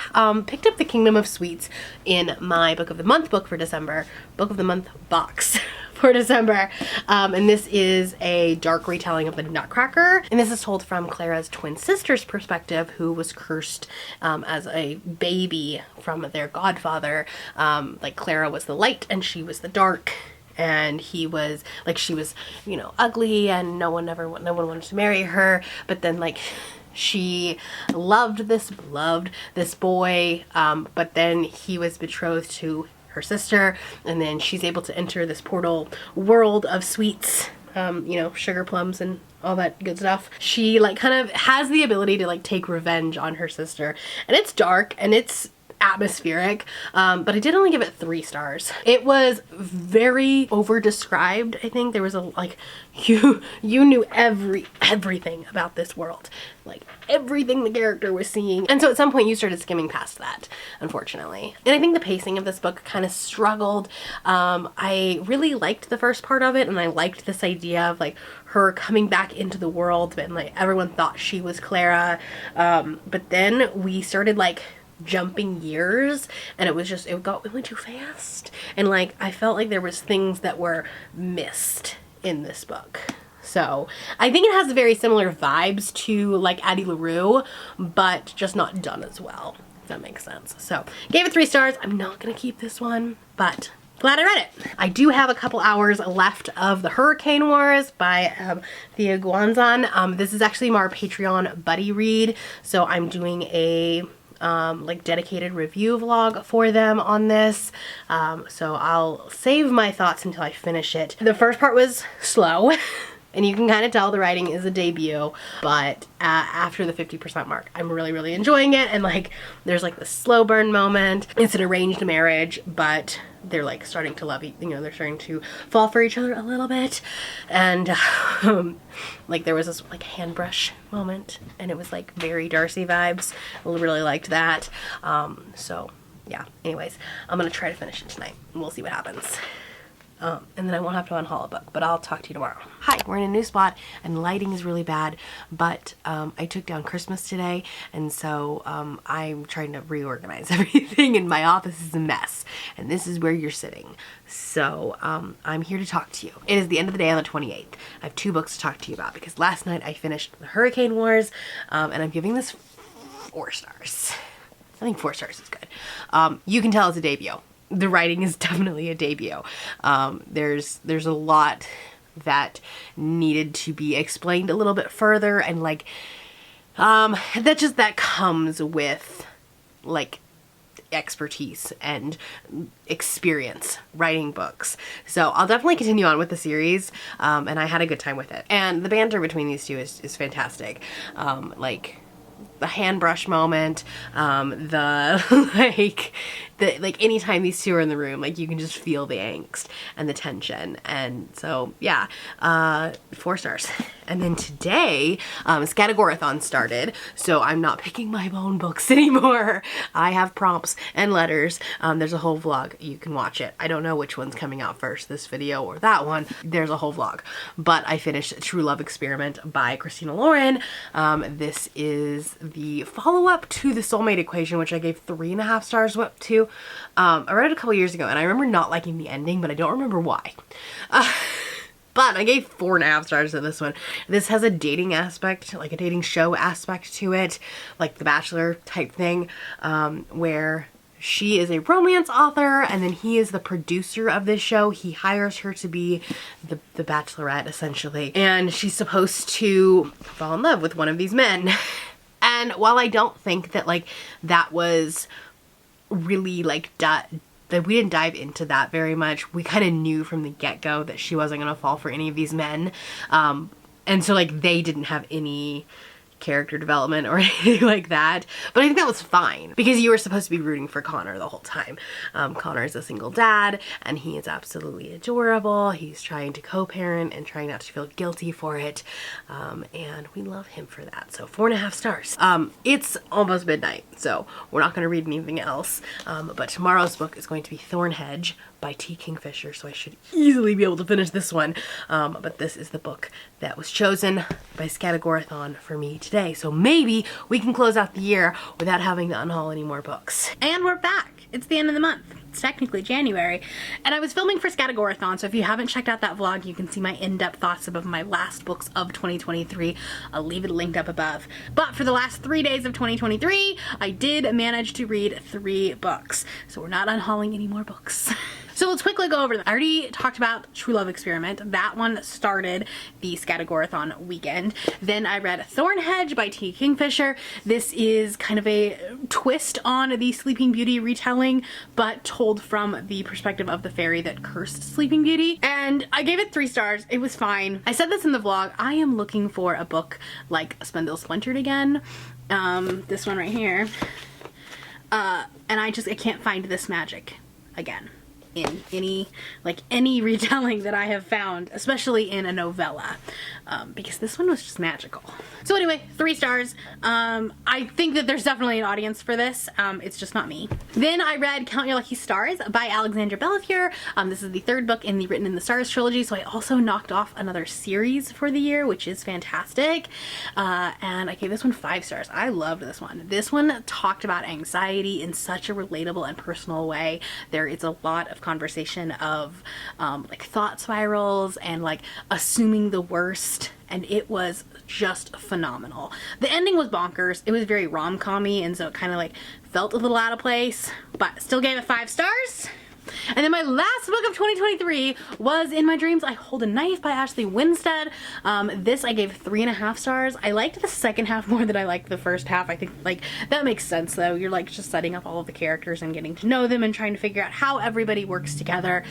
picked up The Kingdom of Sweets in my book of the month book for December, book of the month box for December, and this is a dark retelling of the Nutcracker, and this is told from Clara's twin sister's perspective, who was cursed as a baby from their godfather. Like Clara was the light and she was the dark, and he was like, she was, you know, ugly, and no one wanted to marry her, but then like she loved this boy, but then he was betrothed to her sister, and then she's able to enter this portal world of sweets, you know, sugar plums and all that good stuff. She like kind of has the ability to like take revenge on her sister, and it's dark and it's atmospheric, but I did only give it 3 stars. It was very over described. I think there was a like, you knew everything about this world, like everything the character was seeing, and so at some point you started skimming past that, unfortunately. And I think the pacing of this book kind of struggled. I really liked the first part of it, and I liked this idea of like her coming back into the world, and like everyone thought she was Clara, but then we started like jumping years, and it went too fast, and like I felt like there was things that were missed in this book. So I think it has very similar vibes to like Addie LaRue, but just not done as well, if that makes sense. So gave it 3 stars. I'm not gonna keep this one, but glad I read it. I do have a couple hours left of the Hurricane Wars by Thea Guanzon. This is actually our Patreon buddy read, so I'm doing a like dedicated review vlog for them on this. So I'll save my thoughts until I finish it. The first part was slow. And you can kind of tell the writing is a debut, but after the 50% mark, I'm really, really enjoying it. And like, there's like this slow burn moment. It's an arranged marriage, but they're like starting to love, they're starting to fall for each other a little bit. And like there was this like hand brush moment, and it was like very Darcy vibes. I really liked that. So yeah, anyways, I'm gonna try to finish it tonight, and we'll see what happens. And then I won't have to unhaul a book, but I'll talk to you tomorrow. Hi, we're in a new spot and lighting is really bad, but I took down Christmas today, and so I'm trying to reorganize everything, and my office is a mess, and this is where you're sitting. So I'm here to talk to you. It is the end of the day on the 28th. I have 2 books to talk to you about because last night I finished the Hurricane Wars, and I'm giving this 4 stars. I think 4 stars is good. You can tell it's a debut. The writing is definitely a debut. There's a lot that needed to be explained a little bit further, and like that comes with like expertise and experience writing books. So I'll definitely continue on with the series, and I had a good time with it. And the banter between these two is fantastic. Like the hand brush moment, like anytime these two are in the room, like you can just feel the angst and the tension. And so yeah, 4 stars. And then today, Scatagorathon started, so I'm not picking my own books anymore. I have prompts and letters. There's a whole vlog. You can watch it. I don't know which one's coming out first, this video or that one. There's a whole vlog. But I finished True Love Experiment by Christina Lauren. This is the follow-up to The Soulmate Equation, which I gave 3.5 stars to. I read it a couple years ago, and I remember not liking the ending, but I don't remember why. But I gave 4.5 stars to this one. This has a dating aspect, like a dating show aspect to it, like The Bachelor type thing, where she is a romance author and then he is the producer of this show. He hires her to be the bachelorette, essentially. And she's supposed to fall in love with one of these men. And while I don't think that like that was really like that we didn't dive into that very much. We kind of knew from the get-go that she wasn't going to fall for any of these men. And so like they didn't have any character development or anything like that. But I think that was fine because you were supposed to be rooting for Connor the whole time. Connor is a single dad and he is absolutely adorable. He's trying to co-parent and trying not to feel guilty for it. And we love him for that. So 4.5 stars. It's almost midnight, so we're not going to read anything else. But tomorrow's book is going to be Thornhedge by T. Kingfisher, so I should easily be able to finish this one. But this is the book that was chosen by Scatagorathon for me today. So maybe we can close out the year without having to unhaul any more books. And we're back. It's the end of the month. It's technically January. And I was filming for Scatagorathon, so if you haven't checked out that vlog, you can see my in-depth thoughts of my last books of 2023. I'll leave it linked up above. But for the last 3 days of 2023, I did manage to read 3 books. So we're not unhauling any more books. So let's quickly go over them. I already talked about True Love Experiment. That one started the Scatagorathon weekend. Then I read Thornhedge by T. Kingfisher. This is kind of a twist on the Sleeping Beauty retelling, but told from the perspective of the fairy that cursed Sleeping Beauty. And I gave it 3 stars. It was fine. I said this in the vlog. I am looking for a book like Spindle Splintered again. This one right here. And I can't find this magic again in any retelling that I have found, especially in a novella, because this one was just magical. So anyway, 3 stars. I think that there's definitely an audience for this. It's just not me. Then I read Count Your Lucky Stars by Alexandra Bellafure. This is the 3rd book in the Written in the Stars trilogy, so I also knocked off another series for the year, which is fantastic. And I gave this one 5 stars. I loved this one. This one talked about anxiety in such a relatable and personal way. There is a lot of conversation of like thought spirals and like assuming the worst, and it was just phenomenal. The ending was bonkers. It was very rom-com-y, and so it kind of like felt a little out of place, but still gave it 5 stars. And then my last book of 2023 was In My Dreams I Hold a Knife by Ashley Winstead. This I gave 3.5 stars. I liked the second half more than I liked the first half. I think like that makes sense though. You're like just setting up all of the characters and getting to know them and trying to figure out how everybody works together.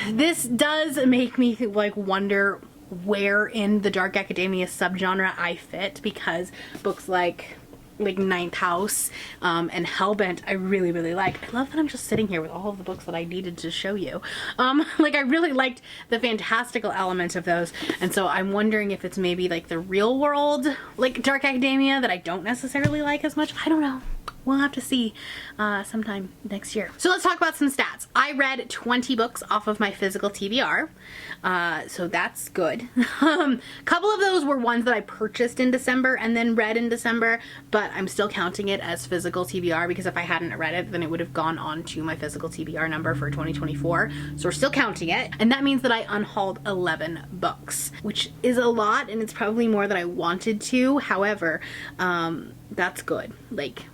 This does make me like wonder where in the dark academia subgenre I fit, because books like Ninth House and Hellbent I really like. I love that I'm just sitting here with all of the books that I needed to show you. Like I really liked the fantastical element of those, and so I'm wondering if it's maybe like the real world like dark academia that I don't necessarily like as much. I don't know. We'll have to see sometime next year. So let's talk about some stats. I read 20 books off of my Physical TBR, so that's good. Couple of those were ones that I purchased in December and then read in December, but I'm still counting it as Physical TBR because if I hadn't read it, then it would have gone on to my Physical TBR number for 2024. So we're still counting it, and that means that I unhauled 11 books, which is a lot, and it's probably more than I wanted to. However, that's good. Like,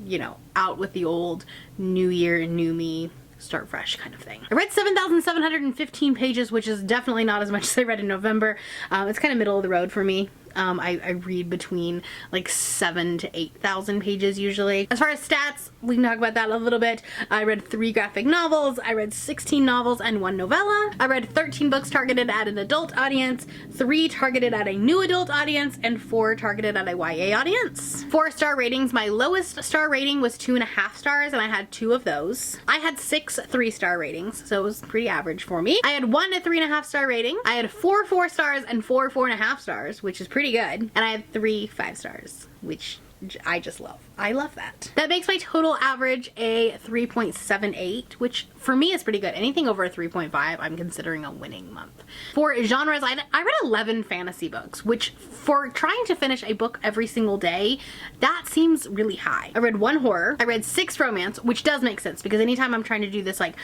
you know, out with the old, new year, new me, start fresh kind of thing. I read 7,715 pages, which is definitely not as much as I read in November. It's kind of middle of the road for me. I read between like 7,000 to 8,000 pages usually. As far as stats, we can talk about that a little bit. I read 3 graphic novels, I read 16 novels and 1 novella. I read 13 books targeted at an adult audience, 3 targeted at a new adult audience, and 4 targeted at a YA audience. 4-star ratings, my lowest star rating was 2.5 stars, and I had 2 of those. I had 6 3-star ratings, so it was pretty average for me. I had 1 3.5 star rating. I had 4 4 stars and 4 4.5 stars, which is pretty good. And I had 3 5 stars, which I just love. I love that. That makes my total average a 3.78, which for me is pretty good. Anything over a 3.5, I'm considering a winning month. For genres, I read 11 fantasy books, which for trying to finish a book every single day, that seems really high. I read 1 horror. I read 6 romance, which does make sense because anytime I'm trying to do this like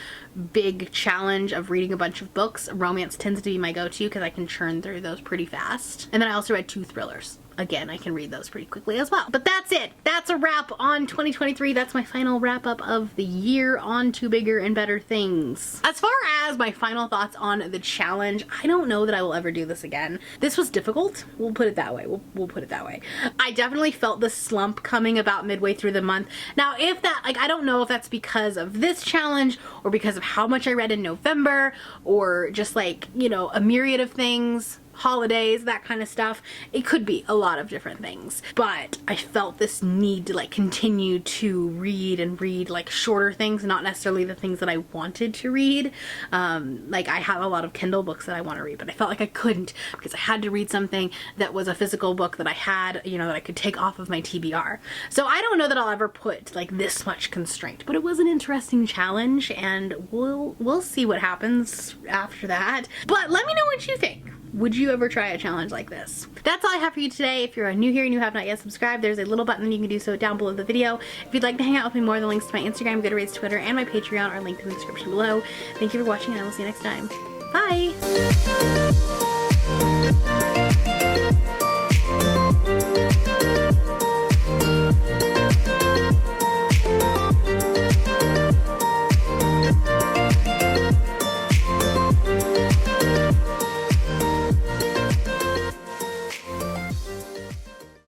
big challenge of reading a bunch of books, romance tends to be my go-to because I can churn through those pretty fast. And then I also read 2 thrillers. Again, I can read those pretty quickly as well. But that's it. That's a wrap on 2023. That's my final wrap up of the year, on to bigger and better things. As far as my final thoughts on the challenge, I don't know that I will ever do this again. This was difficult. We'll put it that way. We'll put it that way. I definitely felt the slump coming about midway through the month. Now, if that, like, I don't know if that's because of this challenge or because of how much I read in November or just like, you know, a myriad of things. Holidays, that kind of stuff. It could be a lot of different things, but I felt this need to like continue to read and read like shorter things, not necessarily the things that I wanted to read. Like I have a lot of Kindle books that I want to read, but I felt like I couldn't because I had to read something that was a physical book that I had, you know, that I could take off of my TBR. So I don't know that I'll ever put like this much constraint, but it was an interesting challenge, and we'll see what happens after that. But let me know what you think. Would you ever try a challenge like this? That's all I have for you today. If you're new here and you have not yet subscribed, there's a little button you can do so down below the video. If you'd like to hang out with me more, the links to my Instagram, Goodreads, Twitter, and my Patreon are linked in the description below. Thank you for watching, and I will see you next time. Bye!